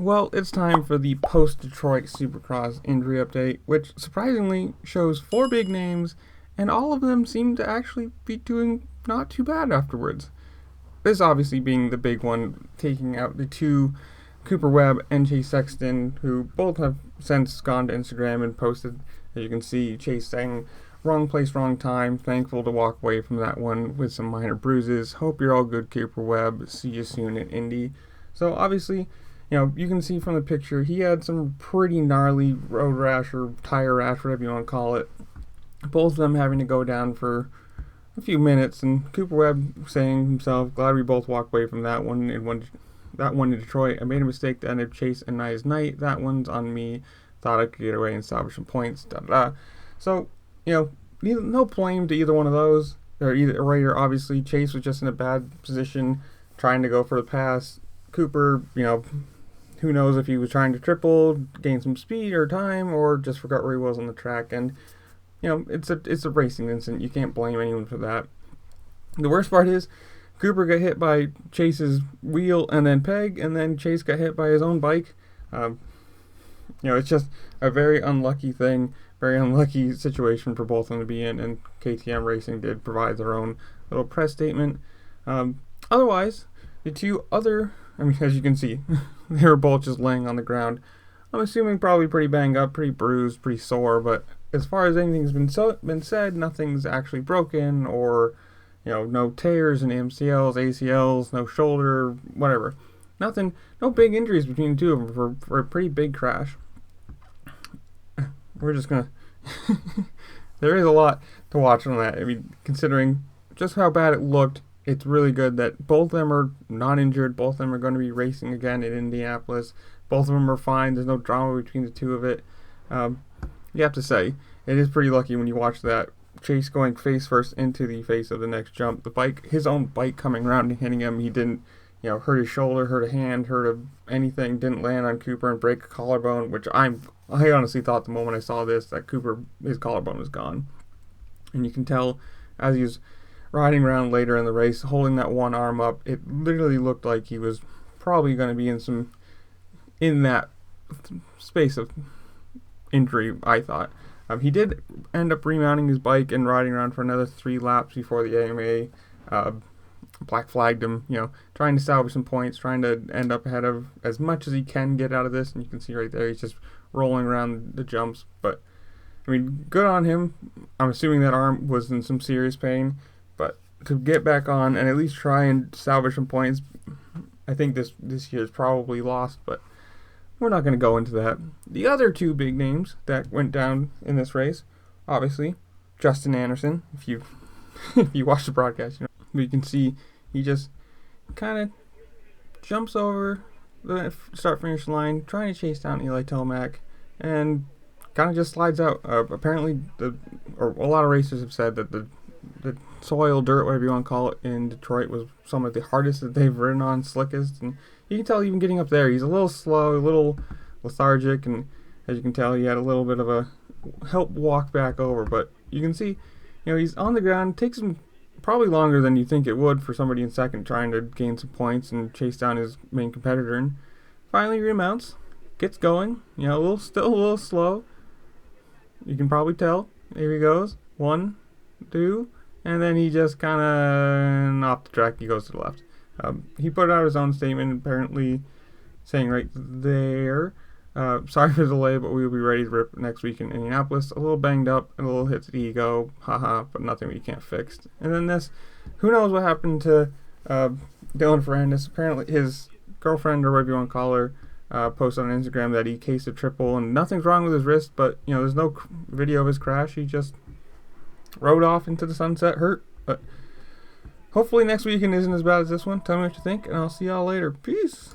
Well, it's time for the post-Detroit Supercross injury update, which surprisingly shows 4 big names, and all of them seem to actually be doing not too bad afterwards. This obviously being the big one, taking out the 2 Cooper Webb and Chase Sexton, who both have since gone to Instagram and posted, as you can see, Chase saying, "Wrong place, wrong time. Thankful to walk away from that one with some minor bruises. Hope you're all good, Cooper Webb. See you soon at Indy." So obviously, you can see from the picture, he had some pretty gnarly road rash or tire rash, whatever you want to call it. Both of them having to go down for a few minutes, and Cooper Webb saying himself, "Glad we both walked away from that one in Detroit. I made a mistake that ended Chase and I's night. That one's on me. Thought I could get away and salvage some points." So, no blame to either one of those. Or either Raider, obviously. Chase was just in a bad position, trying to go for the pass. Cooper, who knows if he was trying to triple, gain some speed or time, or just forgot where he was on the track. And it's a racing incident. You can't blame anyone for that. The worst part is Cooper got hit by Chase's wheel and then peg, and then Chase got hit by his own bike. It's just a very unlucky thing, very unlucky situation for both of them to be in, and KTM Racing did provide their own little press statement. Otherwise, the 2 other, as you can see, they were both just laying on the ground. I'm assuming probably pretty banged up, pretty bruised, pretty sore, but as far as anything's been said, nothing's actually broken, or no tears in MCLs, ACLs, no shoulder, whatever. Nothing, no big injuries between the 2 of them for a pretty big crash. We're just gonna there is a lot to watch on that. Considering just how bad it looked, it's really good that both of them are not injured. Both of them are going to be racing again in Indianapolis. Both of them are fine. There's no drama between the 2 of it. You have to say, it is pretty lucky when you watch that. Chase going face first into the face of the next jump. The bike, his own bike coming around and hitting him. He didn't, hurt his shoulder, hurt a hand, hurt anything. Didn't land on Cooper and break a collarbone, which I honestly thought the moment I saw this that Cooper, his collarbone was gone. And you can tell as he was riding around later in the race, holding that one arm up, it literally looked like he was probably going to be in that space of injury, I thought. He did end up remounting his bike and riding around for another 3 laps before the AMA black flagged him, trying to salvage some points, trying to end up ahead of as much as he can get out of this. And you can see right there, he's just rolling around the jumps. But, good on him. I'm assuming that arm was in some serious pain. But to get back on and at least try and salvage some points, I think this year is probably lost, but we're not going to go into that. The other 2 big names that went down in this race, obviously, Justin Anderson. If you watch the broadcast, you can see he just kind of jumps over the start-finish line, trying to chase down Eli Tomac, and kind of just slides out. Apparently, a lot of racers have said that the soil, dirt, whatever you want to call it, in Detroit was some of the hardest that they've ridden on, slickest, and you can tell even getting up there, he's a little slow, a little lethargic, and as you can tell, he had a little bit of a help walk back over, but you can see, he's on the ground. It takes him probably longer than you think it would for somebody in second trying to gain some points and chase down his main competitor, and finally remounts, gets going, still a little slow. You can probably tell. Here he goes. 1, 2, and then he just kind of off the track, he goes to the left. He put out his own statement, apparently saying right there, "Sorry for the delay, but we will be ready to rip next week in Indianapolis. A little banged up, a little hit to the ego, haha, but nothing we can't fix." And then this, who knows what happened to Dylan Ferrandis. Apparently his girlfriend, or whatever you want to call her, posted on Instagram that he cased a triple, and nothing's wrong with his wrist, but there's no video of his crash. He just rode off into the sunset, hurt. But hopefully next weekend isn't as bad as this one. Tell me what you think, and I'll see y'all later. Peace.